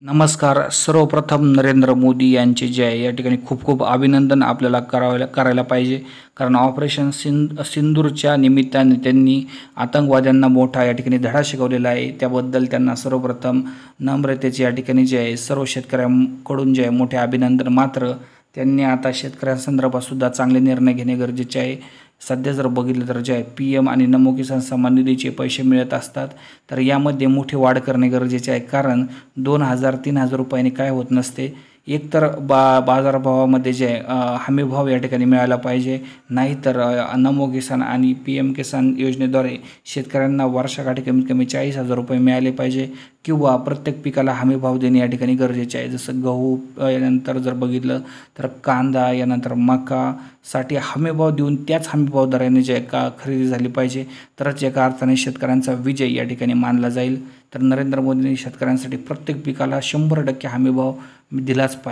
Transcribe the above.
नमस्कार. सर्वप्रथम नरेंद्र मोदी यांचे जे आहे या ठिकाणी खूप खूप अभिनंदन आपल्याला करायला पाहिजे. कारण ऑपरेशन सिंदूरच्या निमित्ताने त्यांनी आतंकवाद्यांना मोठा या ठिकाणी धडा शिकवलेला आहे. त्याबद्दल त्यांना सर्वप्रथम नम्रतेचे या ठिकाणी जे आहे सर्व शेतकऱ्यांकडून जे आहे मोठे अभिनंदन. मात्र त्यांनी आता शेतकऱ्यांसंदर्भात सुद्धा चांगले निर्णय घेणे गरजेचे आहे. सध्या जर बघितलं तर जे आहे PM आणि नमो किसान सन्मान निधीचे पैसे मिळत असतात, तर यामध्ये मोठी वाढ करणे गरजेचे आहे. कारण 2,000-3,000 रुपयांनी काय होत नसते. एकतर बाजारभावामध्ये जे हमीभाव या ठिकाणी मिळाला पाहिजे, नाहीतर नमो किसान आणि PM किसान योजनेद्वारे शेतकऱ्यांना वर्षाकाठी कमीत कमी 40,000 रुपये मिळाले पाहिजे किंवा प्रत्येक पिकाला हमीभाव देणे या ठिकाणी गरजेचे आहे. जसं गहू, यानंतर जर बघितलं तर कांदा, यानंतर मकासाठी हमीभाव देऊन त्याच हमीभाव दराने जे का खरेदी झाली पाहिजे, तरच एका अर्थाने शेतकऱ्यांचा विजय या ठिकाणी मानला जाईल. तर नरेंद्र मोदींनी शेतकऱ्यांसाठी प्रत्येक पिकाला 100% हमीभाव दिलाच पाहिजे.